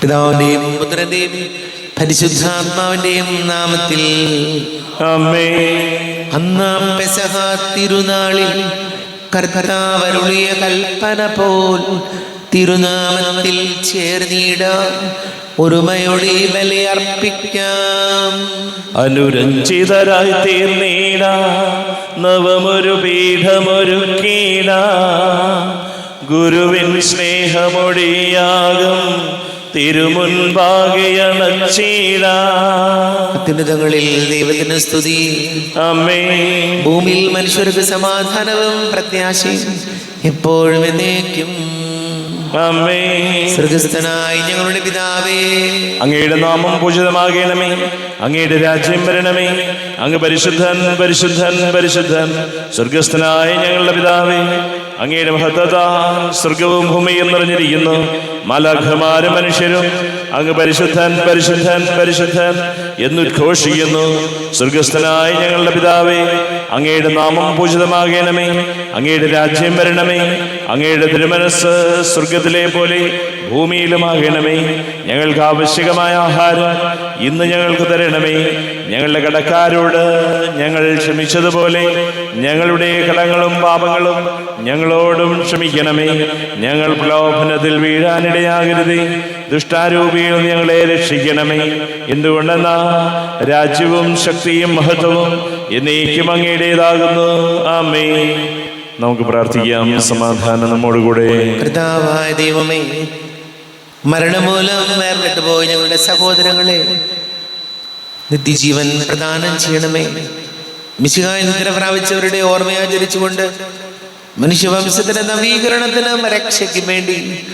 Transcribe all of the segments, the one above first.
പിതാവിന്റെയും പുത്രന്റെയും പരിശുദ്ധാത്മാവിന്റെയും നാമത്തിൽ ആമേൻ. അന്ന് പെസഹ തിരുനാളിൽ കർത്താവ് അരുളിയ കൽപ്പന പോൽ തിരുനാമത്തിൽ ചേർന്നിടാൻ ഒരുമയോടെ ബലിയർപ്പിക്കാം. അനുരഞ്ജിതരായി തീർന്നീടാ നവമൊരു പീഠമൊരുക്കീടാ ഗുരുവിൻ സ്നേഹമൊഴിയാകും തിരുമുൻപാകെ അണച്ചീടാ. അത്യുന്നതങ്ങളിൽ ദൈവത്തിന് സ്തുതി. ആമേൻ. ഭൂമിയിൽ മനുഷ്യർക്ക് സമാധാനവും പ്രത്യാശയും എപ്പോഴും എന്നേക്കും. ആമേൻ. സ്വർഗ്ഗസ്ഥനായ ഞങ്ങളുടെ പിതാവേ, അങ്ങയുടെ നാമം പൂജിതമാകണമേ. അങ്ങയുടെ രാജ്യം വരണമേ. അങ്ങ് പരിശുദ്ധൻ പരിശുദ്ധൻ പരിശുദ്ധൻ. സ്വർഗ്ഗസ്ഥനായ ഞങ്ങളുടെ പിതാവേ, അങ്ങയുടെ മഹത്വത്താൽ സ്വർഗവും ഭൂമിയും നിറഞ്ഞിരിക്കുന്നു. മാലാഖമാരും മനുഷ്യരും അങ്ങ് പരിശുദ്ധൻ പരിശുദ്ധൻ പരിശുദ്ധൻ എന്നുദ്ഘോഷിക്കുന്നു. സ്വർഗ്ഗസ്ഥനായ ഞങ്ങളുടെ പിതാവേ, അങ്ങയുടെ നാമം പൂജിതമാകണമേ. അങ്ങയുടെ രാജ്യം വരണമേ. അങ്ങയുടെ തിരുമനസ്സ് സ്വർഗത്തിലെ പോലെ ഭൂമിയിലുമാകണമേ. ഞങ്ങൾക്ക് ആവശ്യകമായ ആഹാരം ഇന്ന് ഞങ്ങൾക്ക് തരണമേ. ഞങ്ങളുടെ കടക്കാരോട് ഞങ്ങൾ ക്ഷമിച്ചതുപോലെ ഞങ്ങളുടെ കടങ്ങളും പാപങ്ങളും ഞങ്ങളോടും ക്ഷമിക്കണമേ. ഞങ്ങൾ പ്രലോഭനത്തിൽ വീഴാനിടയാകരുതേ. ദുഷ്ടാരൂപിയിൽ ഞങ്ങളെ രക്ഷിക്കണമേ. എന്തുകൊണ്ടെന്നാ രാജ്യവും ശക്തിയും മഹത്വവും എന്നേക്കും അങ്ങയുടേതാകുന്നു. ആമേൻ. നമുക്ക് പ്രാർത്ഥിക്കാം. സമാധാനം നമ്മോടുകൂടെ. കർത്താവായ ദൈവമേ, മരണമൂലം വേർപെട്ടു പോയി ഞങ്ങളുടെ സഹോദരങ്ങളെ നിത്യജീവൻ പ്രദാനം ചെയ്യണമേ. മിശിഹായ നിദ്ര പ്രാപിച്ചവരുടെ ഓർമ്മയാചരിച്ചുകൊണ്ട് മനുഷ്യവംശത്തിന്റെ നവീകരണത്തിനും രക്ഷയ്ക്കും വേണ്ടി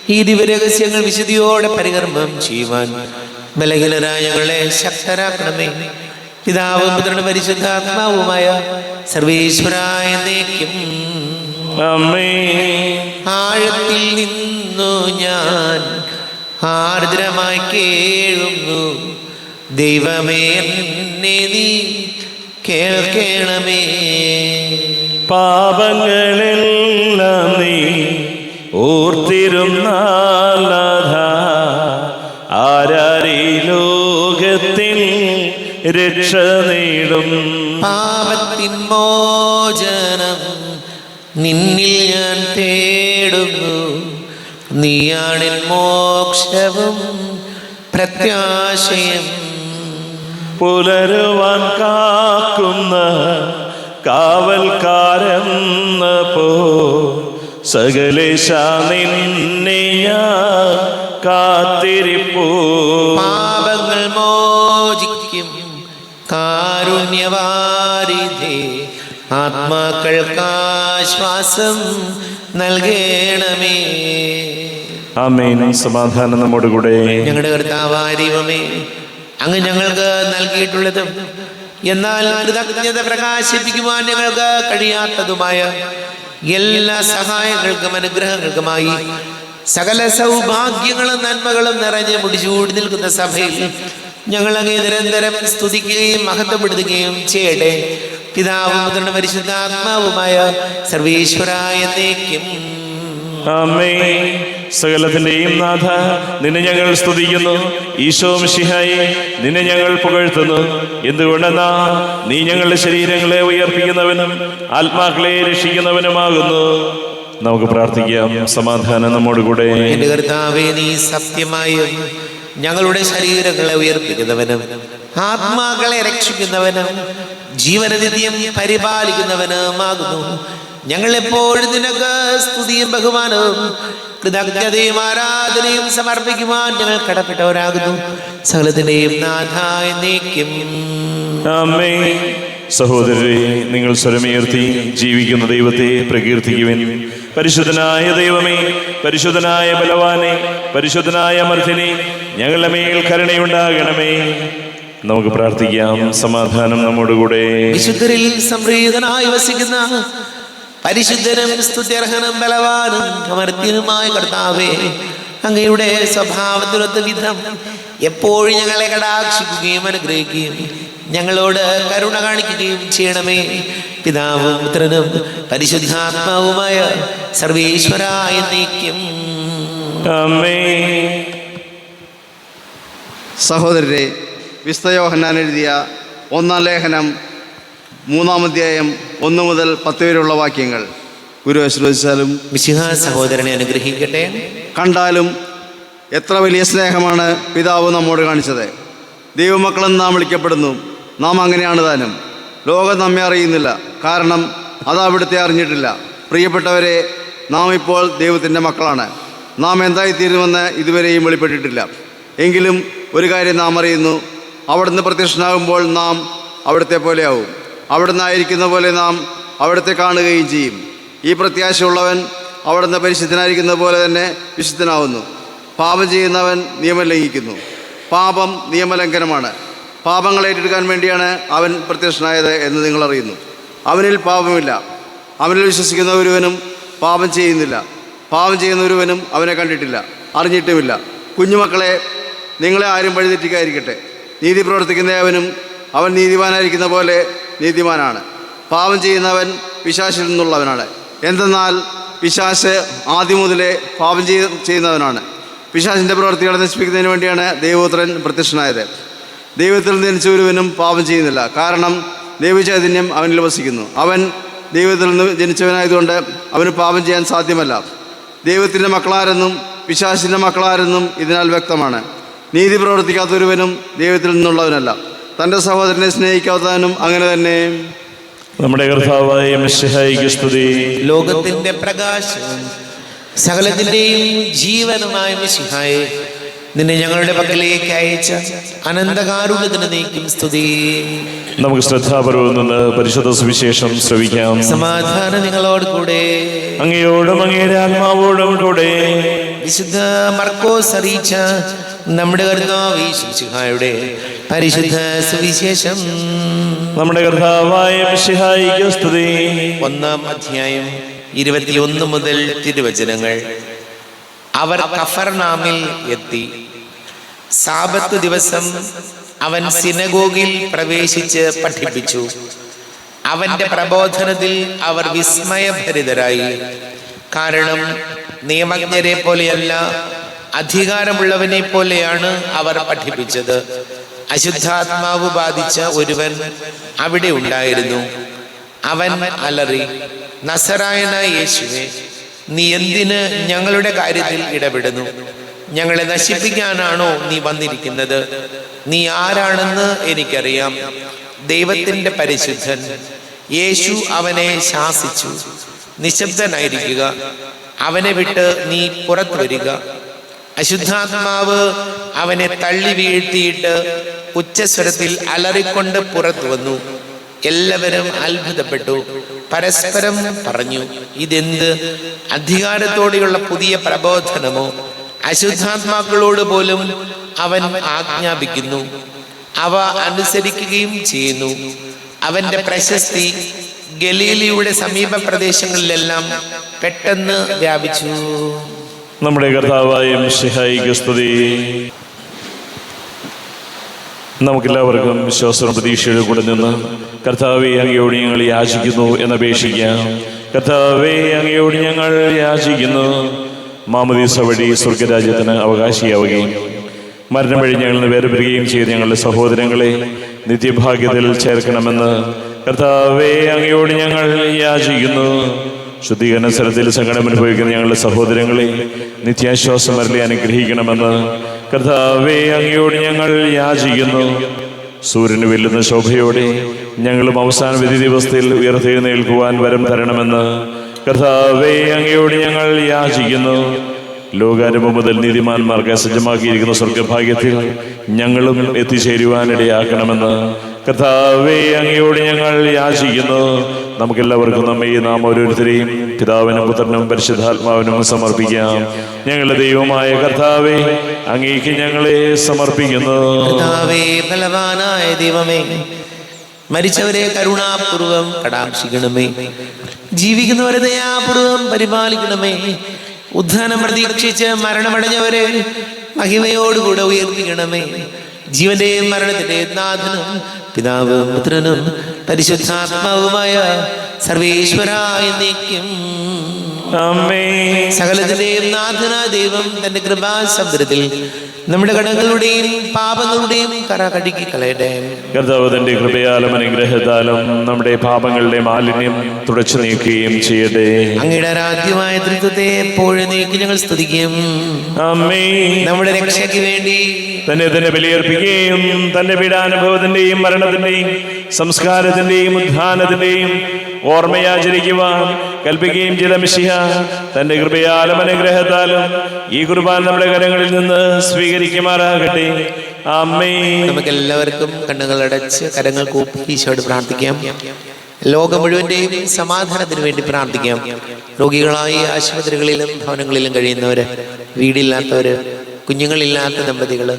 ഈ ദിവ്യരഹസ്യങ്ങൾ വിശുദ്ധിയോടെ പരികർമ്മം ചെയ്യുവാൻ ബലഹീനരായ ഞങ്ങളെ ശക്തരാക്കണമേ. പിതാവും പുത്രനും പരിശുദ്ധാത്മാവുമായ സർവേശ്വരായ എന്നേക്കും. ആമേൻ. ആഴത്തിൽ നിന്നു ഞാൻ ആർദ്രമായി കേഴുന്നു. ദൈവമേ, എന്നെ നീ കേൾക്കണമേ. പാപങ്ങളെല്ലാം നീ ഓർത്തിരുന്നാലധ ആരാരീ ലോകത്തിൽ രക്ഷ നേടും. പാപത്തിൻ മോചനം നിന്നിൽ ഞാൻ തേടുന്നു. നീയാണെൻ മോക്ഷവും പ്രത്യാശയും. പുലരുവാൻ കാക്കുന്ന കാവൽക്കാരെന്ന പോ സകലേശ നിന്നെ ഞാൻ കാത്തിരിപ്പൂ. പാപങ്ങൾ മോചിക്കും കാരുണ്യവാരിധേ, ആത്മാക്കൾക്കാശ്വാസം നൽകണമേ. ആമേൻ. സമാധാനം നമ്മോടുകൂടെ. ഞങ്ങളുടെ കർത്താവായ ദൈവമേ, അങ്ങ് ഞങ്ങൾക്ക് നൽകിയിട്ടുള്ളതും എന്നാൽ കൃതജ്ഞത പ്രകാശിപ്പിക്കുവാൻ ഞങ്ങൾക്ക് കഴിയാത്തതുമായ എല്ലാ സഹായങ്ങൾക്കും അനുഗ്രഹങ്ങൾക്കുമായി സകല സൗഭാഗ്യങ്ങളും നന്മകളും നിറഞ്ഞ് മുടിചൂടി നിൽക്കുന്ന സഭയിൽ ഞങ്ങൾ അങ്ങേ നിരന്തരം സ്തുതിക്കുകയും മഹത്വപ്പെടുത്തുകയും ചെയ്യട്ടെ. പിതാവും പുത്രനും പരിശുദ്ധാത്മാവുമായ സർവേശ്വരായ എന്നേക്കും. ആമേൻ. സകലത്തിന്റെയും നാഥ, നിന്നെ ഞങ്ങൾ സ്തുതിക്കുന്നു. ഈശോ മിശിഹായെ, നിന്നെ ഞങ്ങൾ പുകഴ്ത്തുന്നു. എന്തുകൊണ്ടെന്നാ നീ ഞങ്ങളുടെ ശരീരങ്ങളെ ഉയർപ്പിക്കുന്നവനും ആത്മാക്കളെ രക്ഷിക്കുന്നവനുമാകുന്നു. നമുക്ക് പ്രാർത്ഥിക്കാം. സമാധാനം നമ്മോടുകൂടെ. എന്റെ കർത്താവേ, നീ സത്യമായും ഞങ്ങളുടെ ശരീരങ്ങളെ ഉയർപ്പിക്കുന്നവനും ആത്മാക്കളെ രക്ഷിക്കുന്നവനും ജീവനനിത്യം പരിപാലിക്കുന്നവനുമാകുന്നു. ഞങ്ങൾ എപ്പോഴും നിനക്ക് സ്തുതിയും ബഹുമാനവും കൃതജ്ഞതയും ആരാധനയും സമർപ്പിക്കുവാൻ ഞങ്ങൾ കടപ്പെട്ടവരാകുന്നു. സകലത്തിന്റെയും നാഥ എന്നേക്കും. ആമേൻ. സഹോദരരെ, നിങ്ങൾ സ്വരമുയർത്തി ജീവിക്കുന്ന ദൈവത്തെ പ്രകീർത്തിക്കുവിൻ. പരിശുദ്ധനായ ദൈവമേ, പരിശുദ്ധനായ ബലവാനെ, പരിശുദ്ധനായ അമർത്തിനെ, ഞങ്ങളുടെ മേൽ കരുണയുണ്ടാകണമേ. നമുക്ക് പ്രാർത്ഥിക്കാം. സമാധാനം നമ്മോടുകൂടെ. വിശുദ്ധരിൽ സംപ്രീതനായി വസിക്കുന്ന പരിശുദ്ധനും സ്തുത്യർഹനും ബലവാനും അമർത്യനുമായ കർത്താവേ, അങ്ങയുടെ സ്വഭാവത്തിനൊത്ത വിധം എപ്പോഴും ഞങ്ങളെ കടാക്ഷിക്കുകയും അനുഗ്രഹിക്കുകയും ഞങ്ങളോട് കരുണ കാണിക്കുകയും ചെയ്യണമേ. പിതാവും പുത്രനും പരിശുദ്ധാത്മാവുമായ സർവേശ്വരായ എന്നേക്കും. ആമേൻ. സഹോദരരെ, വിശുദ്ധ യോഹന്നാൻ എഴുതിയ 1-ാം ലേഖനം 3-ാം അധ്യായം 1 മുതൽ 10 വരെയുള്ള വാക്യങ്ങൾ ഗുരു ആശീർവദിച്ചാലും മിശിഹാ സഹോദരനെ അനുഗ്രഹിക്കട്ടെ. കണ്ടാലും എത്ര വലിയ സ്നേഹമാണ് പിതാവ് നമ്മോട് കാണിച്ചത്. ദൈവമക്കളെന്ന് നാം വിളിക്കപ്പെടുന്നു. നാം അങ്ങനെയാണ് താനും. ലോകം നമ്മെ അറിയുന്നില്ല, കാരണം അത് അവിടുത്തെ അറിഞ്ഞിട്ടില്ല. പ്രിയപ്പെട്ടവരെ, നാം ഇപ്പോൾ ദൈവത്തിൻ്റെ മക്കളാണ്. നാം എന്തായിത്തീരുമെന്ന് ഇതുവരെയും വെളിപ്പെട്ടിട്ടില്ല. എങ്കിലും ഒരു കാര്യം നാം അറിയുന്നു, അവിടുന്ന് പ്രത്യക്ഷനാകുമ്പോൾ നാം അവിടുത്തെ പോലെയാവും. അവിടുന്ന് ആയിരിക്കുന്ന പോലെ നാം അവിടുത്തെ കാണുകയും ചെയ്യും. ഈ പ്രത്യാശയുള്ളവൻ അവിടുന്ന് പരിശുദ്ധനായിരിക്കുന്ന പോലെ തന്നെ വിശുദ്ധനാവുന്നു. പാപം ചെയ്യുന്നവൻ നിയമം ലംഘിക്കുന്നു. പാപം നിയമലംഘനമാണ്. പാപങ്ങൾ ഏറ്റെടുക്കാൻ വേണ്ടിയാണ് അവൻ പ്രത്യക്ഷനായത് എന്ന് നിങ്ങൾ അറിയുന്നു. അവനിൽ പാപമില്ല. അവനിൽ വിശ്വസിക്കുന്ന ഒരുവനും പാപം ചെയ്യുന്നില്ല. പാപം ചെയ്യുന്ന ഒരുവനും അവനെ കണ്ടിട്ടില്ല, അറിഞ്ഞിട്ടുമില്ല. കുഞ്ഞുമക്കളെ, നിങ്ങളെ ആരും വഴിതെറ്റിക്കാതിരിക്കട്ടെ. നീതി പ്രവർത്തിക്കുന്ന അവനും അവൻ നീതിമാനായിരിക്കുന്ന പോലെ നീതിമാനാണ്. പാപം ചെയ്യുന്നവൻ പിശാചിൽ നിന്നുള്ളവനാണ്. എന്തെന്നാൽ പിശാച് ആദ്യം മുതലേ പാപം ചെയ്യുന്നവനാണ്. പിശാചിൻ്റെ പ്രവൃത്തികളെ നശിപ്പിക്കുന്നതിന് വേണ്ടിയാണ് ദൈവപുത്രൻ പ്രത്യക്ഷനായത്. ദൈവത്തിൽ നിന്ന് ജനിച്ച ഒരുവനും പാപം ചെയ്യുന്നില്ല, കാരണം ദൈവചൈതന്യം അവനിൽ വസിക്കുന്നു. അവൻ ദൈവത്തിൽ നിന്ന് ജനിച്ചവനായതുകൊണ്ട് അവന് പാപം ചെയ്യാൻ സാധ്യമല്ല. ദൈവത്തിൻ്റെ മക്കളാരെന്നും പിശാചിൻ്റെ മക്കളാരെന്നും ഇതിനാൽ വ്യക്തമാണ്. നീതി പ്രവർത്തിക്കാത്തൊരുവനും ദൈവത്തിൽ നിന്നുള്ളവനല്ല. തൻ്റെ സഹോദരനെ സ്നേഹിക്കാത്തവനും അങ്ങനെ തന്നെ. നമ്മുടെ കർത്താവായ മിശിഹായിക്ക് സ്തുതി. ലോകത്തിന്റെ പ്രകാശം സകലത്തിന്റെയും ജീവനുമായ മിശിഹായെ, നിന്നെ ഞങ്ങളുടെ പക്കലേക്ക് അയച്ച അനന്തകാരുണ്യത്തിന് നീക്കും സ്തുതി. നമുക്ക് ശ്രദ്ധാപൂർവം നിന്ന് പരിശുദ്ധ സുവിശേഷം ശ്രവിക്കാം. സമാധാനം നിങ്ങളോട് കൂടെ. അങ്ങയോടും അങ്ങയുടെ ആത്മാവോടും കൂടെ. വിശുദ്ധ മർക്കോസ് അറിയിച്ച നമ്മുടെ കർത്താവ് മിശിഹായുടെ പരിശുദ്ധ സുവിശേഷം. നമ്മുടെ കർത്താവായ മിശിഹായിക്ക് സ്തുതി. 1-ാം അധ്യായം 21 മുതൽ തിരുവചനങ്ങൾ. അവർ കഫർനാമിൽ എത്തി. സാബത്ത് ദിവസം അവൻ സിനഗോഗിൽ പ്രവേശിച്ച് പഠിപ്പിച്ചു. അവന്റെ പ്രബോധനത്തിൽ അവർ വിസ്മയഭരിതരായി. കാരണം നിയമജ്ഞരെ പോലെയല്ല, അധികാരമുള്ളവനെ പോലെയാണ് അവർ പഠിപ്പിച്ചത്. അശുദ്ധാത്മാവ് ബാധിച്ച ഒരുവൻ അവിടെ ഉണ്ടായിരുന്നു. അവൻ അലറി, നസറായനായ യേശുവേ, നീ എന്തിന് ഞങ്ങളുടെ കാര്യത്തിൽ ഇടപെടുന്നു? ഞങ്ങളെ നശിപ്പിക്കാനാണോ നീ വന്നിരിക്കുന്നത്? നീ ആരാണെന്ന് എനിക്കറിയാം, ദൈവത്തിന്റെ പരിശുദ്ധൻ. യേശു അവനെ ശാസിച്ചു, നിശബ്ദനായിരിക്കുക, അവനെ വിട്ട് നീ പുറത്തു വരിക. അശുദ്ധാത്മാവ് അവനെ തള്ളി വീഴ്ത്തിയിട്ട് ഉച്ചസ്വരത്തിൽ അലറിക്കൊണ്ട് പുറത്തു വന്നു. എല്ലാവരും അത്ഭുതപ്പെട്ടു, പരസ്പരം പറഞ്ഞു, ഇതെന്ത് അധികാരത്തോടെയുള്ള പുതിയ പ്രബോധനമോ? അശുദ്ധാത്മാക്കളോട് പോലും അവൻ ആജ്ഞാപിക്കുന്നു, അവ അനുസരിക്കുകയും ചെയ്യുന്നു. അവന്റെ പ്രശസ്തി ഗലീലയുടെ സമീപ പ്രദേശങ്ങളിലെല്ലാം പെട്ടെന്ന് വ്യാപിച്ചു. നമ്മുടെ കർത്താവായ മിശിഹായിക്ക് സ്തുതി. നമുക്കെല്ലാവർക്കും വിശ്വാസവും പ്രതീക്ഷയുടെ കൂടെ നിന്ന് കർത്താവെ, അങ്ങയോട് ഞങ്ങൾ യാചിക്കുന്നു എന്നപേക്ഷിക്കാം. കർത്താവെ, അങ്ങയോട് ഞങ്ങൾ യാചിക്കുന്നു. മാമോദീസ വഴി സ്വർഗരാജ്യത്തിന് അവകാശിയാവുകയും മരണം വഴി ഞങ്ങൾ വേർപിരിയുകയും ചെയ്ത് ഞങ്ങളുടെ സഹോദരങ്ങളെ നിത്യഭാഗ്യത്തിൽ ചേർക്കണമെന്ന് കർത്താവെ, അങ്ങയോട് ഞങ്ങൾ യാചിക്കുന്നു. ശുദ്ധീകരണ സ്ഥലത്തിൽ സങ്കടം അനുഭവിക്കുന്ന ഞങ്ങളുടെ സഹോദരങ്ങളെ നിത്യാശ്വാസം വരലി അനുഗ്രഹിക്കണമെന്ന് കർത്താവെ, അങ്ങയോട് ഞങ്ങൾ യാചിക്കുന്നു. സൂര്യന് വെല്ലുന്ന ശോഭയോടെ ഞങ്ങളും അവസാന വിധി ദിവസത്തിൽ ഉയർത്തെഴുന്നേൽക്കുവാൻ വരം തരണമെന്ന് കർത്താവെ, അങ്ങയോട് ഞങ്ങൾ യാചിക്കുന്നു. ലോകാരംഭം മുതൽ നീതിമാന്മാർക്ക് സജ്ജമാക്കിയിരിക്കുന്ന സ്വർഗഭാഗ്യത്തിൽ ഞങ്ങളും എത്തിച്ചേരുവാനിടയാക്കണമെന്ന് കർത്താവെ, അങ്ങയോട് ഞങ്ങൾ യാചിക്കുന്നു. നമുക്കെല്ലാവർക്കും നാം ഓരോരുത്തരെയും പിതാവിനും പുത്രനും പരിശുദ്ധാത്മാവിനും സമർപ്പിക്കാം. ഞങ്ങളുടെ ദൈവമായ കർത്താവെ, അങ്ങേക്ക് ഞങ്ങളെ സമർപ്പിക്കുന്നു. കർത്താവേ, ബലവാനായ ദൈവമേ, മരിച്ചവരെ കരുണാപൂർവം കടാക്ഷിക്കണമേ. ജീവിക്കുന്നവരെ ദയാപൂർവം പരിപാലിക്കണമേ. ഉദ്ധാനം പ്രതീക്ഷിച്ച് മരണമടഞ്ഞവരെ മഹിമയോടുകൂടെ ഉയർത്തിക്കണമേ. ജീവന്റെയും മരണത്തിന്റെയും നാഥനും പിതാവും പുത്രനും പരിശുദ്ധാത്മാവുമായ സർവേശ്വരായ എന്നേക്കും ആമേൻ. സകലത്തിന്റെയും നാഥനായ ദൈവം തന്റെ കൃപാസമുദ്രത്തിൽ നമ്മുടെ കടങ്ങളുടെയും പാപങ്ങളുടെയും കറ കഴുകി കളയട്ടെ. കർത്താവ് തന്റെ കൃപയാലും അനുഗ്രഹത്താലും നമ്മുടെ പാപങ്ങളുടെ മാലിന്യം തുടച്ചു നീക്കുകയും ചെയ്യട്ടെ. അങ്ങയുടെ ആരാധ്യമായ തൃത്വത്തെ എപ്പോഴും നീക്കി ഞങ്ങൾ സ്തുതിക്കും. ആമേൻ. നമ്മുടെ രക്ഷയ്ക്ക് വേണ്ടി തന്നെ ബലിയർപ്പിക്കുകയും തന്റെ പീഡാനുഭവത്തിന്റെയും മരണത്തിന്റെയും സംസ്കാരത്തിന്റെയും ഉത്ഥാനത്തിന്റെയും ഓർമ്മയാചരിക്കുവാൻ കൽപ്പിക്കുകയും ചെയ്ത മിശിഹ തന്റെ കൃപയാലും അനുഗ്രഹത്താലും ഈ കുർബാന നമ്മുടെ കരങ്ങളിൽ നിന്ന് സ്വീകരിക്കുമാറാകട്ടെ. ആമേൻ. നമുക്ക് എല്ലാവർക്കും കണ്ണുകളടച്ച് കരങ്ങൾ കൂപ്പി ഈശോയോട് പ്രാർത്ഥിക്കാം. ലോകം മുഴുവന്റെയും സമാധാനത്തിന് വേണ്ടി പ്രാർത്ഥിക്കാം. രോഗികളായി ആശുപത്രികളിലും ഭവനങ്ങളിലും കഴിയുന്നവര്, വീടില്ലാത്തവര്, കുഞ്ഞുങ്ങളില്ലാത്ത ദമ്പതികള്,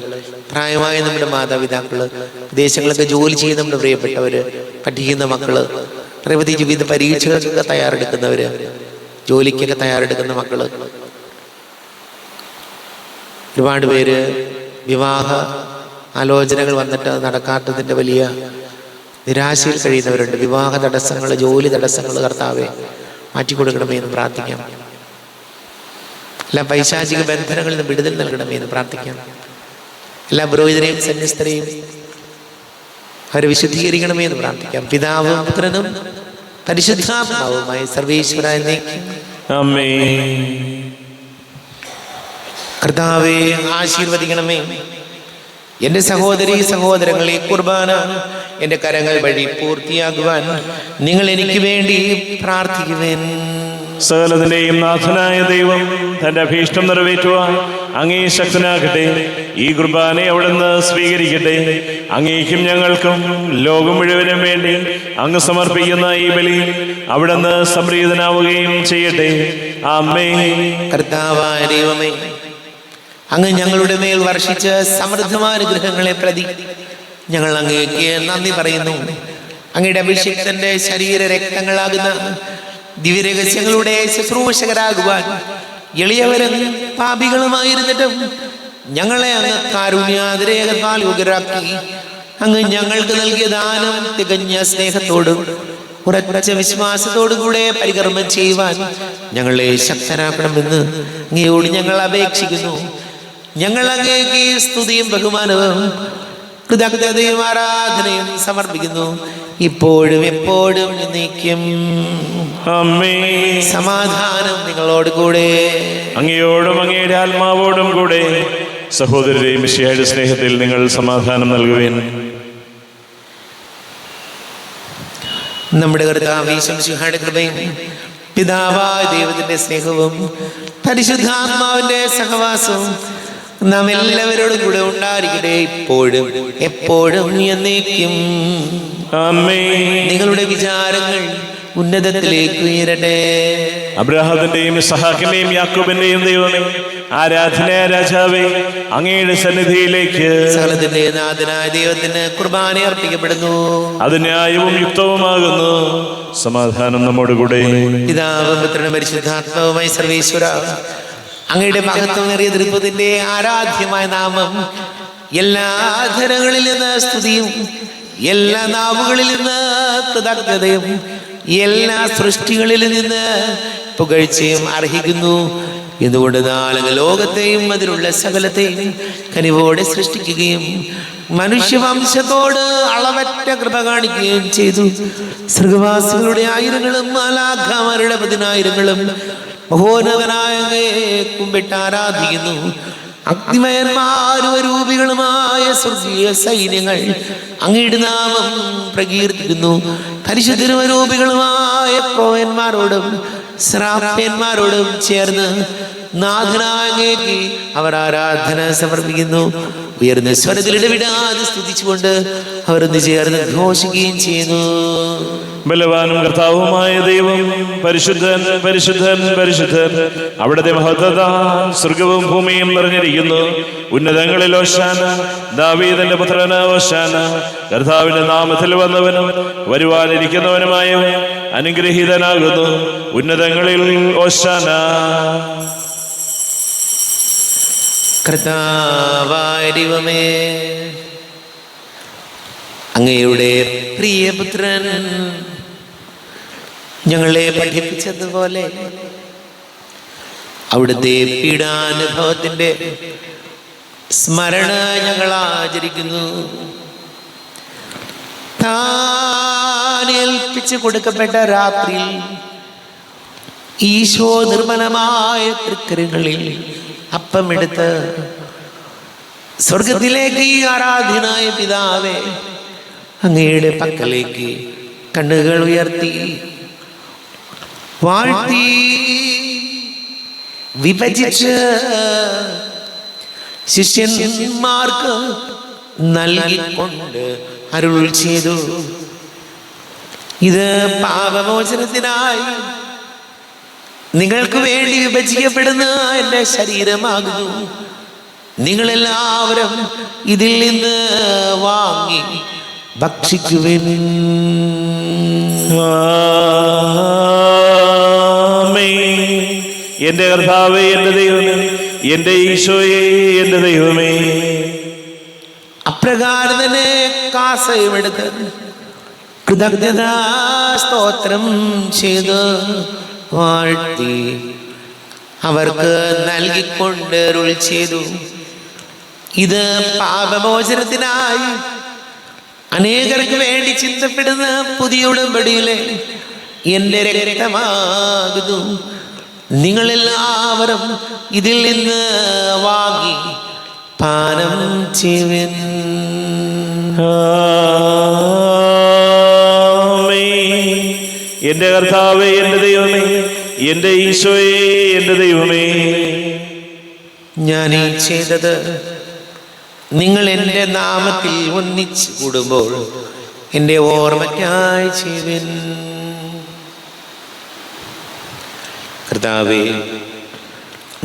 പ്രായമായ നമ്മുടെ മാതാപിതാക്കള്, വിദേശങ്ങളൊക്കെ ജോലി ചെയ്യുന്ന നമ്മുടെ പ്രിയപ്പെട്ടവര്, പഠിക്കുന്ന മക്കള്, നിരവധി ജീവിത പരീക്ഷകൾക്കൊക്കെ തയ്യാറെടുക്കുന്നവര്, ജോലിക്കൊക്കെ തയ്യാറെടുക്കുന്ന മക്കള്, ഒരുപാട് പേര് വിവാഹ ആലോചനകൾ വന്നിട്ട് നടക്കാത്തതിൻ്റെ വലിയ നിരാശയിൽ കഴിയുന്നവരുണ്ട്. വിവാഹ തടസ്സങ്ങൾ, ജോലി തടസ്സങ്ങൾ കർത്താവെ മാറ്റിക്കൊടുക്കണമേ എന്ന് പ്രാർത്ഥിക്കാം. എല്ലാ പൈശാചിക ബന്ധനങ്ങളിൽ നിന്ന് വിടുതൽ നൽകണമേ എന്ന് പ്രാർത്ഥിക്കാം. എല്ലാ പുരോഹിതരെയും സന്യസ്തരെയും അവരെ വിശുദ്ധീകരിക്കണമേ എന്ന് പ്രാർത്ഥിക്കാം. പിതാവും പുത്രനും പരിശുദ്ധാത്മാവുമായി സർവേശ്വരായ ആമേൻ. കർത്താവെ ആശീർവദിക്കണമേ. എൻ്റെ സഹോദരീ സഹോദരങ്ങളെ, കുർബാന എൻ്റെ കരങ്ങൾ വഴി പൂർത്തിയാകുവാൻ നിങ്ങൾ എനിക്ക് വേണ്ടി പ്രാർത്ഥിക്കുവേൻ. സകലത്തിന്റെയും നാഥനായ ദൈവം തന്റെ അഭീഷ്ടം നിറവേറ്റുവാൻ അങ്ങേ ശക്തനാകട്ടെ. ഈ കുർബാനയെ അവിടുന്ന് സ്വീകരിക്കട്ടെ. അങ്ങേക്കും ഞങ്ങൾക്കും ലോകം മുഴുവനും വേണ്ടി അങ്ങ് സമർപ്പിക്കുന്ന ഈ ബലിയിൽ അവിടുന്ന് സംപ്രീതനാവുകയും ചെയ്യട്ടെ. ആമേൻ. കർത്താവായ ദൈവമേ, അങ്ങ് ഞങ്ങളുടെ മേൽ വർഷിച്ച സമൃദ്ധമായ അനുഗ്രഹങ്ങളെ പ്രതി ഞങ്ങൾ അങ്ങേക്ക് നന്ദി പറയുന്നു. അങ്ങയുടെ അഭിഷിക്തന്റെ ശരീര രക്തങ്ങളാകുന്ന ദിവ്യരഹസ്യങ്ങളുടെ ശുശ്രൂഷകരാകുവാൻ എളിയവരും പാപികളുമായിരുന്നിട്ടും ഞങ്ങളെ അങ്ങ് കാരുണ്യാതിരേകത്താൽ യോഗ്യരാക്കി. അങ്ങ് ഞങ്ങൾക്ക് നൽകിയ ദാനം തികഞ്ഞ സ്നേഹത്തോടും ഉറച്ച വിശ്വാസത്തോടും കൂടെ പരികർമ്മം ചെയ്യുവാൻ ഞങ്ങളെ ശക്തരാക്കണമെന്ന് അങ്ങയോട് ഞങ്ങൾ അപേക്ഷിക്കുന്നു. ഞങ്ങൾ അങ്ങേക്ക് സ്തുതിയും ബഹുമാനവും കൃതജ്ഞതയും ആരാധനയും സമർപ്പിക്കുന്നു, ഇപ്പോഴും എപ്പോഴും എന്നേക്കും. ആമേൻ. സമാധാനം നിങ്ങളോട് കൂടെ. അങ്ങയോടും അങ്ങയുടെ ആത്മാവോടും കൂടെ. സഹോദരരെയും മിശിഹായുടെ സ്നേഹത്തിൽ നിങ്ങൾ സമാധാനം നൽകുവേൻ. നമ്മുടെ കർത്താവ് യേശു മിശിഹായുടെ കൃപയും പിതാവായ ദൈവത്തിന്റെ സ്നേഹവും പരിശുദ്ധാത്മാവിന്റെ സഹവാസവും നാം എല്ലാവരോടും കൂടെ ഉണ്ടായിരിക്കട്ടെ, ഇപ്പോഴും എപ്പോഴും എന്നേക്കും. ആമേൻ. നിങ്ങളുടെ വിചാരങ്ങൾ ഉന്നതത്തിലേക്ക് ഉയരട്ടെ. അബ്രാഹത്തിന്റെയും ഇസ്ഹാക്കിന്റെയും യാക്കോബിന്റെയും ദൈവമേ, ആരാധനയായ രാജാവേ, അങ്ങയുടെ സന്നിധിയിലേക്ക് സകലത്തിന്റെ നാഥനായ ദൈവത്തിന് കുർബാന അർപ്പിക്കപ്പെടുന്നു. അത് ന്യായവും യുക്തവുമാകുന്നു. സമാധാനം നമ്മോടുകൂടെ. പിതാവും പുത്രനും പരിശുദ്ധാത്മാവുമായി സർവേശ്വര, അങ്ങയുടെ മഹത്വമേറിയ ദൈവത്തിന്റെ ആരാധ്യമായ നാമം എല്ലാ ധരങ്ങളിൽ നിന്ന് സ്തുതിയും എല്ലാ നാവുകളിൽ നിന്ന് കൃതജ്ഞതയും എല്ലാ സൃഷ്ടികളിൽ നിന്ന് പുകഴ്ചയും അർഹിക്കുന്നു. എന്തുകൊണ്ട് ലോകത്തെയും അതിലുള്ള സകലത്തെയും കനിവോടെ സൃഷ്ടിക്കുകയും മനുഷ്യവംശത്തോട് അളവറ്റ കൃപ കാണിക്കുകയും ചെയ്തു. സ്വർഗ്ഗവാസികളുടെ ആയിരങ്ങളും മാലാഖമാരുടെ 10,000ങ്ങളും മഹോന്നതനായ കുമ്പിട്ട് ആരാധിക്കുന്നു. അഗ്നിമയന്മാരൂപികളുമായ സ്വർഗീയ സൈന്യങ്ങൾ അങ്ങയുടെ നാമം പ്രകീർത്തിക്കുന്നു. പരിശുദ്ധരൂപികളുമായ പ്രവന്മാരോടും ശ്രാപ്യന്മാരോടും ചേർന്ന് നാഥനായ അങ്ങേക്ക് അവർ ആരാധന സമർപ്പിക്കുന്നു. ഉയർന്ന സ്വരത്തിൽ ഇടവിടാതെ സ്തുതിച്ചുകൊണ്ട് അവർ ഒന്ന് ചേർന്ന് ഘോഷിക്കുകയും ചെയ്യുന്നു. ബലവാനും കർത്താവുമായ ദൈവം പരിശുദ്ധൻ പരിശുദ്ധൻ പരിശുദ്ധൻ. അവിടുത്തെ മഹത്വത്താൽ സ്വർഗവും ഭൂമിയും നിറഞ്ഞിരിക്കുന്നു. ഉന്നതങ്ങളിൽ ഓശാന, ദാവീദിന്റെ പുത്രന് ഓശാന. കർത്താവിന്റെ നാമത്തിൽ വന്നവനും വരുവാനിരിക്കുന്നവനുമായവൻ അനുഗ്രഹീതനാകുന്നു. ഉന്നതങ്ങളിൽ ഓശാന. കർത്താവായ ദൈവമേ, അങ്ങയുടെ പ്രിയപുത്രൻ ഞങ്ങളെ പഠിപ്പിച്ചതുപോലെ അവിടുത്തെ പീഡാനുഭവത്തിന്റെ സ്മരണ ഞങ്ങൾ ആചരിക്കുന്നു. താൻ ഏൽപ്പിച്ചു കൊടുക്കപ്പെട്ട രാത്രിയിൽ ഈശോ നിർമ്മലമായ തൃക്കരങ്ങളിൽ അപ്പമെടുത്ത് സ്വർഗത്തിലേക്ക് ആരാധ്യനായ പിതാവേ, അങ്ങയുടെ പക്കലേക്ക് കണ്ണുകൾ ഉയർത്തി വാഴ്ത്തി വിഭജിച്ച് ശിഷ്യന്മാർക്ക് നൽകിക്കൊണ്ട് അരുൾ ചെയ്തു, ഇത് പാപമോചനത്തിനായി നിങ്ങൾക്ക് വേണ്ടി വിഭജിക്കപ്പെടുന്ന എൻ്റെ ശരീരമാകുന്നു. നിങ്ങളെല്ലാവരും ഇതിൽ നിന്ന് വാങ്ങി ഭക്ഷിക്കുവിൻ. എന്റെ കർത്താവേ, എന്റെ ദൈവമേ, എന്റെ ഈശോയെ, എന്റെ ദൈവമേ. അപ്രകാരം തന്നെ കാസയുമെടുത്ത് കൃതജ്ഞതാ സ്തോത്രം ചെയ്ത് വാഴ്ത്തി അവർക്ക് നൽകിക്കൊണ്ട് അരുൾ ചെയ്തു, ഇത് പാപമോചനത്തിനായി അനേകർക്ക് വേണ്ടി ചിന്തപ്പെടുന്ന പുതിയ ഉടമ്പടിയിലെ എൻ്റെ രക്തമാകുന്നു. നിങ്ങളെല്ലാവരും ഇതിൽ നിന്ന് വാങ്ങി പാനം ചെയ്യുവിൻ. എന്റെ കർത്താവേ, എന്റെ ദൈവമേ, എന്റെ ഈശോയെ, എന്റെ ദൈവമേ. ഞാൻ ഈ ചെയ്തത് നിങ്ങൾ എൻ്റെ നാമത്തിൽ ഒന്നിച്ചു കൂടുമ്പോൾ എൻ്റെ ഓർമ്മയ്ക്കായി ചെയ്യുവിൻ. കർത്താവേ,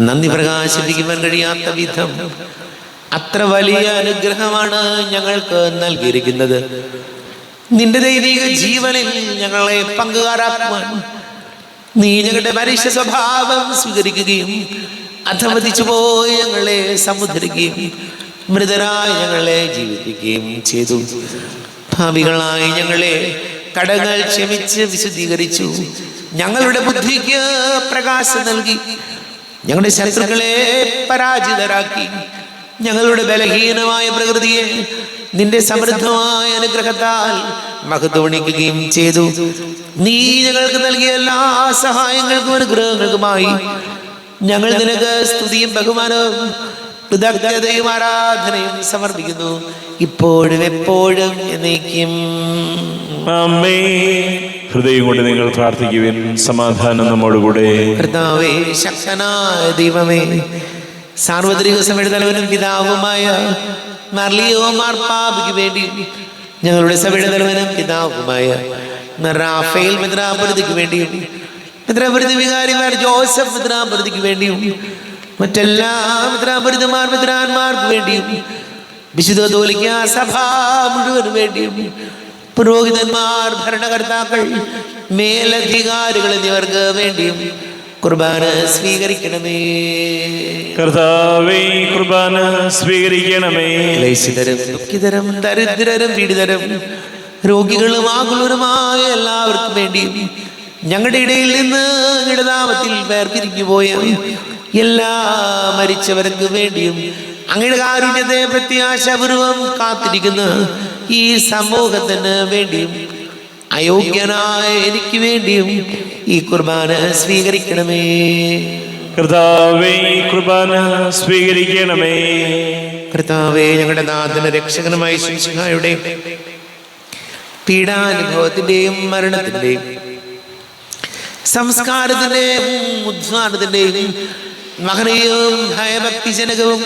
നന്ദി പ്രകാശിപ്പിക്കുവാൻ കഴിയാത്ത വിധം അത്ര വലിയ അനുഗ്രഹമാണ് ഞങ്ങൾക്ക് നൽകിയിരിക്കുന്നത്. നിന്റെ ദൈവിക ജീവനിൽ ഞങ്ങളെ പങ്കുകാരാക്കുവാൻ നീ ഞങ്ങളുടെ മനുഷ്യ സ്വഭാവം സ്വീകരിക്കുകയും അധമതിച്ചു പോയി ഞങ്ങളെ സമുദ്രിക്കുകയും മൃതരായി ഞങ്ങളെ ജീവിപ്പിക്കുകയും ചെയ്തു. ഭാവികളായി ഞങ്ങളെ കടങ്ങൾ ക്ഷമിച്ച് വിശുദ്ധീകരിച്ചു. ഞങ്ങളുടെ ബുദ്ധിക്ക് പ്രകാശം നൽകി. ഞങ്ങളുടെ ശത്രുക്കളെ പരാജിതരാക്കി. ഞങ്ങളുടെ ബലഹീനമായ പ്രകൃതിയെ നിന്റെ സമൃദ്ധമായ അനുഗ്രഹത്താൽ മഹത്വണിക്കുകയും ചെയ്തു. നീ ഞങ്ങൾക്ക് നൽകിയ എല്ലാ സഹായങ്ങൾക്കും അനുഗ്രഹങ്ങൾക്കുമായി ഞങ്ങൾ നിനക്ക് സ്തുതിയും ബഹുമാനവും കൃതജ്ഞതയും ആരാധനയും സമർപ്പിക്കുന്നു, ഇപ്പോഴും എപ്പോഴും എന്നേക്കും. ഹൃദയം കൊണ്ട് നിങ്ങൾ പ്രാർത്ഥിക്കുവിൻ. സമാധാനം നമ്മോടുകൂടെ. കർത്താവേ, ശക്തനായ ദൈവമേ, സാർവത്രിക സഭയുടെ തലവനും പിതാവുമായ മർലിയോ മാർപ്പാപ്പയ്ക്ക് വേണ്ടി ഞങ്ങളുടെ സഭയുടെ തലവനും പിതാവുമായ റാഫേൽ മെത്രാപൊലീത്തയ്ക്ക് വേണ്ടിയും മെത്രാപൊലീത്ത വികാരിമാർ ജോസഫ് മെത്രാപൊലീത്തയ്ക്ക് വേണ്ടിയും മറ്റെല്ലാ മെത്രാപൊലീത്തമാർ മെത്രാന്മാർക്ക് വേണ്ടിയും വിശുദ്ധ കത്തോലിക്കാ സഭ മുഴുവനും വേണ്ടിയും പുരോഹിതന്മാർ, ഭരണകർത്താക്കൾ, മേലധികാരികൾ എന്നിവർക്ക് വേണ്ടിയും കുർബാന സ്വീകരിക്കണമേ. കർത്താവേ, കുർബാന സ്വീകരിക്കണമേ. ക്ലേശിതരും ദുഃഖിതരും ദരിദ്രരും പീഡിതരും രോഗികളും ആകുലരുമായ എല്ലാവർക്കും വേണ്ടിയും ഞങ്ങളുടെ ഇടയിൽ നിന്ന് ഇടനാമത്തിൽ വേർപിരിഞ്ഞു പോയ എല്ലാ മരിച്ചവർക്ക് വേണ്ടിയും അങ്ങയുടെ കാരുണ്യത്തെ പ്രത്യാശപൂർവം കാത്തിരിക്കുന്ന ഈ സമൂഹത്തിന് വേണ്ടിയും അയോഗ്യനായ എനിക്ക് വേണ്ടിയും ഈ കുർബാന സ്വീകരിക്കണമേ. കർത്താവേ, കുർബാന സ്വീകരിക്കണമേ. കർത്താവേ, ഞങ്ങളുടെ നാഥന രക്ഷകനുമായ ശിശുഹായുടെ പീഡാനുഭവത്തിന്റെയും മരണത്തിന്റെയും സംസ്കാരത്തിന്റെയും ഉദ്ധാനത്തിന്റെയും മഹനീയവും ഭയഭക്തിജനകവും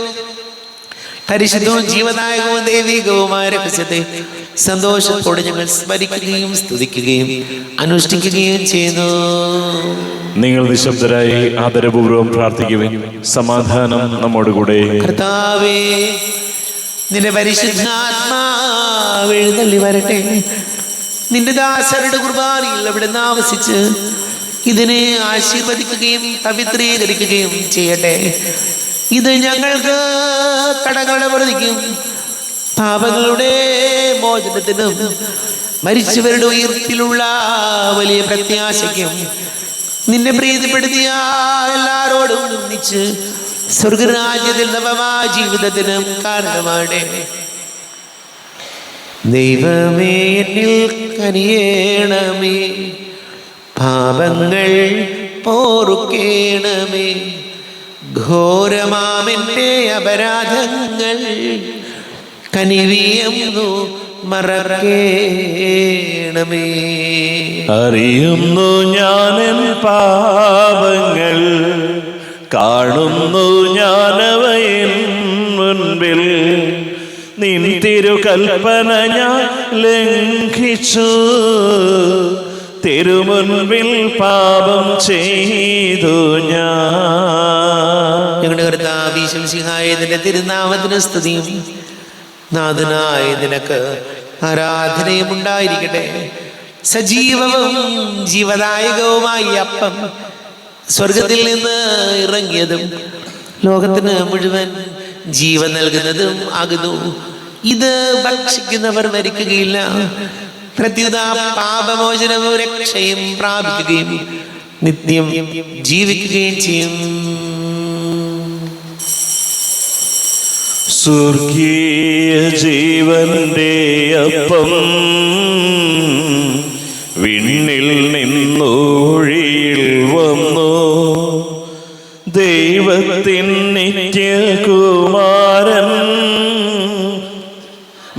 പരിശുദ്ധവും ജീവദായകവും ദൈവികവുമായ രഹസ്യത്തെ സന്തോഷത്തോടെ ഞങ്ങൾ സ്മരിക്കുകയും സ്തുതിക്കുകയും അനുഷ്ഠിക്കുകയും ചെയ്യുന്നു. നിങ്ങൾ നിശബ്ദരായി ആദരപൂർവ്വം പ്രാർത്ഥിക്കുവിൻ. സമാധാനം നമ്മോടുകൂടെ. കർത്താവേ, നിന്റെ പരിശുദ്ധാത്മാവ് എഴുന്നള്ളി വരട്ടെ. നിന്റെ ദാസരുടെ കുർബാനയിൽ അവിടെ ആവസിച്ച് ഇതിനെ ആശീർവദിക്കുകയും പവിത്രീകരിക്കുകയും ചെയ്യട്ടെ. ഇത് ഞങ്ങൾക്ക് കടങ്ങളുടെ പ്രതിക്കും പാപങ്ങളുടെ മോചനത്തിനും മരിച്ചവരുടെ ഉയർപ്പിലുള്ള വലിയ പ്രത്യാശയ്ക്കും നിന്നെ പ്രീതിപ്പെടുത്തിയ എല്ലാരോടും ഒന്നിച്ച് സ്വർഗരാജ്യത്തിൽ നവമായ ജീവിതത്തിന് കാരണമാണ്. ദൈവമേ എന്നിൽ കനിയേണമേ, പാപങ്ങൾ പോറുക്കേണമേ, ഘോരമാമെൻ്റെ അപരാധങ്ങൾ കനിവിയെന്നു മറക്കേണമേ. അറിയുന്നു ഞാനെൻ പാപങ്ങൾ, കാണുന്നു ഞാനവയൻ മുൻപിൽ. നിൻ തിരുകൽപ്പന ഞാൻ ലംഘിച്ചു, തിരുമുൻപിൽ പാപം ചെയ്തു ഞാൻ. ഞങ്ങളുടെ കർത്താവേ ഈശോമിശിഹായേ, നിന്റെ തിരുനാമത്തിന് സ്തുതിയും നാഥനായ നിനക്ക് ആരാധനയും ഉണ്ടായിരിക്കട്ടെ. സജീവവും ജീവദായകവുമായി അപ്പം സ്വർഗത്തിൽ നിന്ന് ഇറങ്ങിയതും ലോകത്തിന് മുഴുവൻ ജീവൻ നൽകുന്നതും ആകുന്നു. ഇത് ഭക്ഷിക്കുന്നവർ മരിക്കുകയില്ല, പ്രത്യുത പാപമോചനവും രക്ഷയും പ്രാപിക്കുകയും നിത്യം ജീവിക്കുകയും ചെയ്യും. സ്വർഗീയ ജീവന്റെ അപ്പം വിണ്ണിൽ നിന്നൊഴിയിൽ വന്നു, ദൈവത്തിൻ നിത്യകുമാരൻ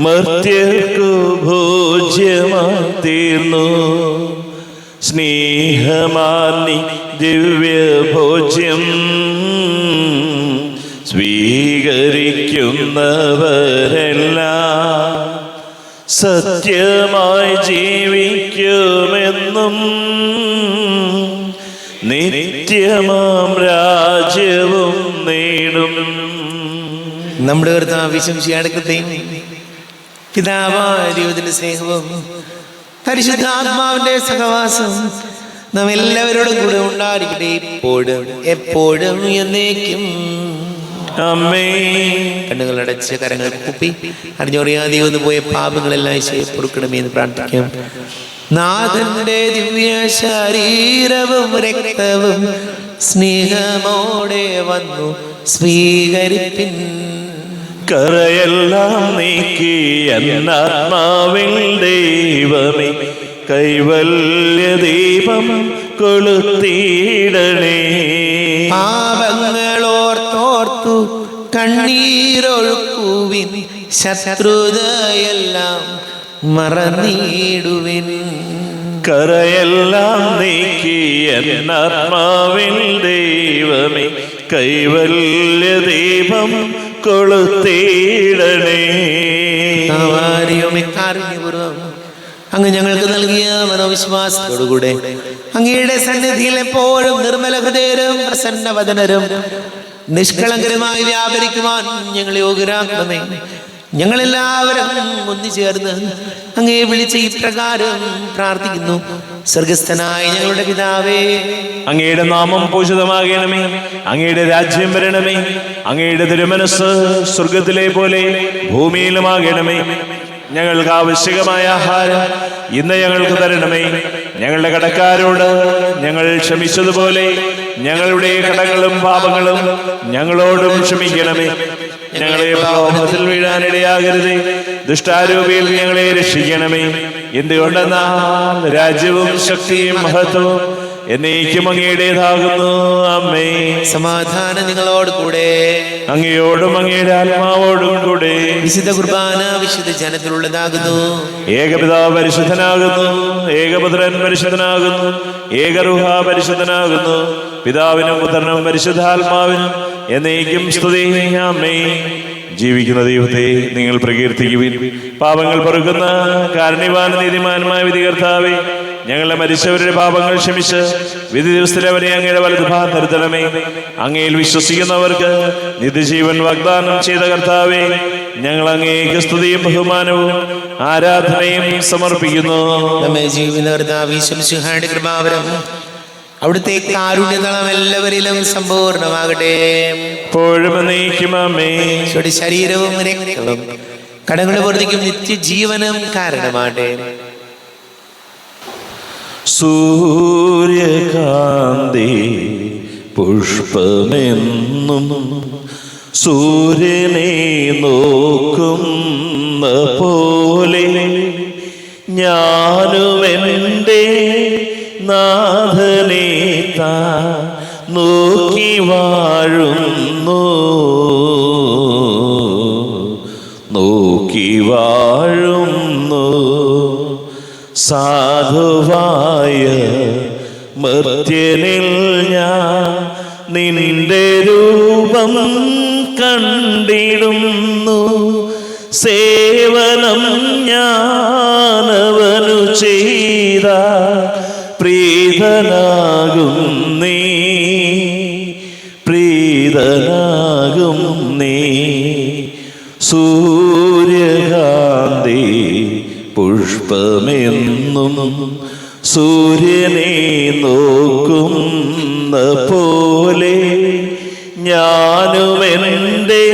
മർത്യർക്കു ഭോജ്യമായി തീർന്നു. സ്നേഹമാന്നി ദിവ്യഭോജ്യം സ്വീകരിക്കുന്നവരെല്ലാം സത്യമായി ജീവിക്കുമെന്നും നിത്യമാം രാജ്യവും നേടും. നമ്മുടെ കർത്താവ് ഈശോമിശിഹായുടെ കൃപയും പിതാവായ ദൈവത്തിന്റെ സ്നേഹവും പരിശുദ്ധാത്മാവിന്റെ സഹവാസം നാം എല്ലാവരോടും കൂടെ ഉണ്ടായിരിക്കട്ടെ, ഇപ്പോഴും എപ്പോഴും എന്നേക്കും. കണ്ണുകൾ അടച്ച് കരങ്ങൾ കൂപ്പി അറിഞ്ഞറിയാതെ ഒന്ന് പോയ പാപങ്ങളെല്ലാം ഈശോയെ പൊറുക്കണമേ എന്ന് പ്രാർത്ഥിക്കാം. നാഥന്റെ ദിവ്യ ശരീരവും രക്തവും സ്നേഹമോടെ വന്നു സ്വീകരിപ്പിൻ. കറയെല്ലാം നീക്കി എന്നാത്മാവിൽ ദൈവമേ കൈവല്യ ദീപം കൊളുത്തിയിടണേ. പാപങ്ങളോർത്തോർത്തു കണ്ണീരൊഴുക്കുവിൻ, ശത്രുതയെല്ലാം മറന്നിടുവിൻ. കറയെല്ലാം നീക്കി എന്നാത്മാവിൽ ദൈവമേ കൈവല്യ ദീപം കൊളുത്തിയിടണേ. കാരുണ്യപൂർവ്വം അങ്ങ് ഞങ്ങൾക്ക് നൽകിയ മനോവിശ്വാസത്തോടുകൂടെ അങ്ങയുടെ സന്നിധിയിൽ എപ്പോഴും നിർമ്മല ഹൃദയരും പ്രസന്നവദനരും നിഷ്കളങ്കരമായി വ്യാപരിക്കുവാൻ ഞങ്ങളെ യോഗ്യരാക്കണമേ. ഞങ്ങളെല്ലാവരും ഒന്നുചേർന്ന് അങ്ങയെ വിളിച്ച് ഇപ്രകാരം പ്രാർത്ഥിക്കുന്നു. സ്വർഗസ്ഥനായ ഞങ്ങളുടെ പിതാവേ, അങ്ങയുടെ നാമം പൂജിതമാകണമേ, അങ്ങയുടെ രാജ്യം വരണമേ, അങ്ങയുടെ തിരുമനസ് സ്വർഗത്തിലെ പോലെ ഭൂമിയിലുമാകണമേ. ഞങ്ങൾക്ക് ആവശ്യമായ ആഹാരം ഇന്ന് ഞങ്ങൾക്ക് തരണമേ. ഞങ്ങളുടെ കടക്കാരോട് ഞങ്ങൾ ക്ഷമിച്ചതുപോലെ ഞങ്ങളുടെ കടങ്ങളും പാപങ്ങളും ഞങ്ങളോടും ക്ഷമിക്കണമേ. ഞങ്ങളെ പാപത്തിൽ വീഴാനിടയാകരുതേ, ദുഷ്ടാരൂപിയിൽ ഞങ്ങളെ രക്ഷിക്കണമേ. എന്തുകൊണ്ടെന്നാൽ രാജ്യവും ശക്തിയും മഹത്വവും എന്നേക്കും അങ്ങയുടേതാകുന്നു. അമ്മേ. സമാധാനം നിങ്ങളോട് കൂടെ, അങ്ങയോടും അങ്ങയുടെ ആത്മാവോടും കൂടെ. വിശുദ്ധ കുർബാന വിശുദ്ധ ജനത്തിലുള്ളതാകുന്നു. ഏകപിതാവ് പരിശുദ്ധനാകുന്നു, ഏകപുത്രൻ പരിശുദ്ധനാകുന്നു, ഏകറുഹ പരിശുദ്ധനാകുന്നു. പിതാവിനും പുത്രനും പരിശുദ്ധാത്മാവിനും എന്നേക്കും സ്തുതി. ആമേൻ. ജീവിക്കുന്ന ദൈവത്തെ നിങ്ങൾ പ്രകീർത്തിക്കുവിൻ. പാപങ്ങൾ പൊറുക്കുന്ന കാരുണ്യവാൻ നീതിമാനുമായ വിധികർത്താവേ, ഞങ്ങളെ മരിച്ചവരുടെ പാപങ്ങൾ ക്ഷമിച്ച് വിധി ദിവസത്തിൽ അവരെ അങ്ങയുടെ വലതുഭാഗത്ത് നിർത്തണമേ. അങ്ങയിൽ വിശ്വസിക്കുന്നവർക്ക് നിത്യജീവൻ വാഗ്ദാനം ചെയ്ത കർത്താവേ, ഞങ്ങൾ അങ്ങേക്ക് സ്തുതിയും ബഹുമാനവും ആരാധനയും സമർപ്പിക്കുന്നു. നമ്മെ ജീവിക്കുന്ന കർത്താവേ ഈശോമിശിഹായുടെ കൃപാവരം അവിടുത്തെ കാരുണ്യതളം എല്ലാവരിലും സമ്പൂർണ്ണമാകട്ടെ. എപ്പോഴും എന്നേക്കും ആമേൻ. ശരീരവും രക്തവും കടങ്ങളുടെ പൂർത്തിക്കും നിത്യജീവനും കാരണമാകട്ടെ. സൂര്യകാന്തി പുഷ്പമെന്നും സൂര്യനെ നോക്കുന്ന പോലെ ഞാനുമെൻ്റെ നാഥനെ നോക്കി വാഴുന്നു, നോക്കി വാഴുന്നു. സാധുവായ മർത്യനിൽ ഞാൻ നിന്റെ രൂപം കണ്ടിടുന്നു. സേവനം ഞാനവനു ചെയ്ത പ്രീതനാകും നീ, പ്രീതനാകും നീ. സൂര്യകാന്തി പുഷ്പമെന്നും സൂര്യനെ നോക്കുന്ന പോലെ ഞാനുമെൻ്റെ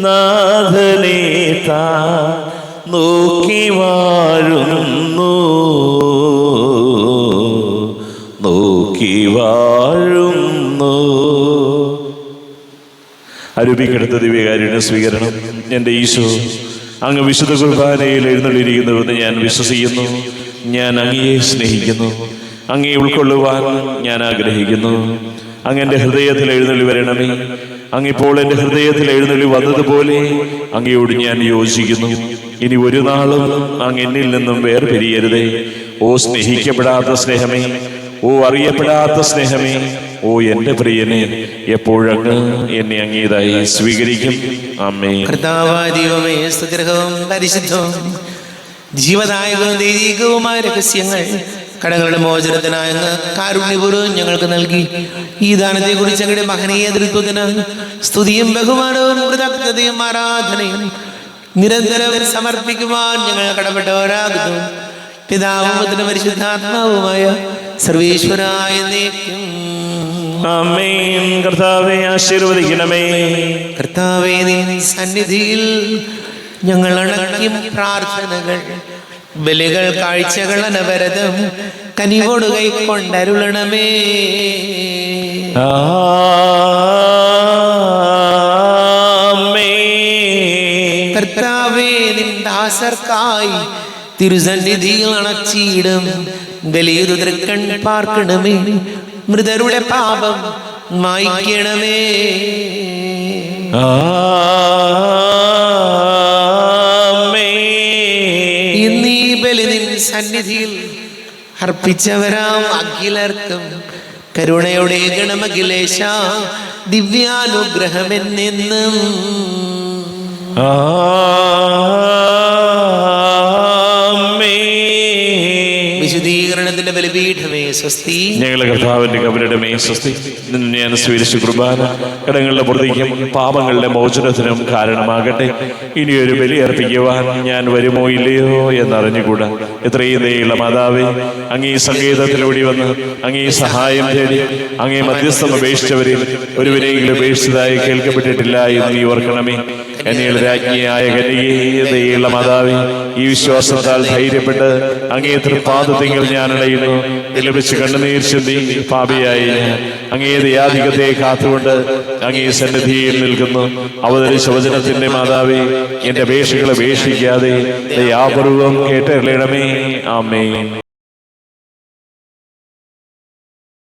നാഥനെ നോക്കി വാഴുന്നു, നോക്കി വാഴുന്നു. അരൂപിക്കെടുത്ത ദിവ്യകാരുണ്യ സ്വീകരണം. എൻ്റെ ഈശോ, അങ്ങ് വിശുദ്ധ കുർബാനയിൽ എഴുന്നള്ളിയിരിക്കുന്നുവെന്ന് ഞാൻ വിശ്വസിക്കുന്നു. ഞാൻ അങ്ങയെ സ്നേഹിക്കുന്നു. അങ്ങയെ ഉൾക്കൊള്ളുവാൻ ഞാൻ ആഗ്രഹിക്കുന്നു. അങ്ങ് എൻ്റെ ഹൃദയത്തിൽ എഴുന്നള്ളി വരണമേ. അങ്ങിപ്പോൾ എൻ്റെ ഹൃദയത്തിൽ എഴുന്നള്ളി വന്നതുപോലെ അങ്ങയോട് ഞാൻ യോജിക്കുന്നു. ഇനി ഒരു നാളും അങ്ങ് എന്നിൽ നിന്നും വേർപിരിയരുതേ. ഓ സ്നേഹിക്കപ്പെടാത്ത സ്നേഹമേ, ഓ അറിയപ്പെടാത്ത സ്നേഹമേ, ഓ എൻ്റെ പ്രിയനെ, എപ്പോഴങ്ങ് എന്നെ അങ്ങേതായി സ്വീകരിക്കും. ആമേൻ. കർത്താവായ ദൈവമേ, സ്തുതിർഹവും പരിശുദ്ധവും ജീവദായകവും ദൈവികവുമായ രഹസ്യങ്ങൾ കടങ്ങളുടെ മോചനത്തിനായ കാരുണ്യപൂർവ്വം ഞങ്ങൾക്ക് നൽകി. ഈ ദാനത്തെക്കുറിച്ച് അങ്ങയുടെ മഹനീയ തൃത്വത്തിന് സ്തുതിയും ബഹുമാനവും കൃതജ്ഞതയും ആരാധനയും നിരന്തരം സമർപ്പിക്കുവാൻ ഞങ്ങൾ കടപ്പെട്ടവരാകുന്നു. പിതാവും പുത്രനും പരിശുദ്ധാത്മാവുമായ സർവേശ്വരായ എന്നേക്കും ആമേൻ. കർത്താവേ ആശീർവദിക്കണമേ. കർത്താവേ, നിൻ സന്നിധിയിൽ ഞങ്ങൾ അണയ്ക്കും പ്രാർത്ഥനകൾ, ബലികൾ, കാഴ്ചകൾ അനവരതം കനിവോട് കൈക്കൊണ്ടരുളണമേ. കർത്താവേ, നിൻ ദാസർക്കായി തിരുസന്നിധിയിൽ അണച്ചിടും ബലിയൊരു തൃക്കൺ പാർക്കണമേ. മൃതരുടെ പാപം മായ്ക്കണമേ. ഇന്നീ ബലി നിൻ സന്നിധിയിൽ അർപ്പിച്ചവരാം അഖിലർക്കും കരുണയുടെ ഗണമഖിലേശ ദിവ്യാനുഗ്രഹമെന്നെന്നും. വിശുദ്ധീകരണത്തിന്റെ ബലിപീഠമേ സ്വസ്തി. ഞങ്ങളുടെ കർത്താവിന്റെ കബരിടമേ സ്വസ്തി. നിന്നെ ഞാൻ സ്വീകരിച്ച കുർബാന കടങ്ങളുടെ പ്രതിക്കും പാപങ്ങളുടെ മോചനത്തിനും കാരണമാകട്ടെ. ഇനിയൊരു ബലി അർപ്പിക്കുവാൻ ഞാൻ വരുമോ ഇല്ലയോ എന്നറിഞ്ഞുകൂടാ. എത്രയും ദയുള്ള മാതാവേ, അങ്ങേ സംഗീതത്തിലൂടെ വന്ന് അങ്ങേ സഹായം തേടി അങ്ങേ മധ്യസ്ഥം അപേക്ഷിച്ചവരിൽ ഒരുവരെങ്കിലും ഉപേക്ഷിച്ചതായി കേൾക്കപ്പെട്ടിട്ടില്ല എന്ന് നീ ഓർക്കണമേ. കന്യകളുടെ രാജ്ഞിയായ കന്യകേ, ദയുള്ള മാതാവേ, ഈ വിശ്വാസത്താൽ ധൈര്യപ്പെട്ട് അങ്ങേ തൃപ്പാദത്തിങ്കിൽ ഞാൻ അണയുന്നു. ലഭിച്ച് കണ്ണുനീർ ചിന്തി പാപിയായി അങ്ങേ ദയാധികത്തെ കാത്തുകൊണ്ട് അങ്ങേ സന്നിധിയിൽ നിൽക്കുന്നു. അവതരിച്ച വചനത്തിന്റെ മാതാവേ, എന്റെ അപേക്ഷകൾ ഉപേക്ഷിക്കാതെ ദയാപൂർവം കേട്ടറിയണമേ. ആമേൻ.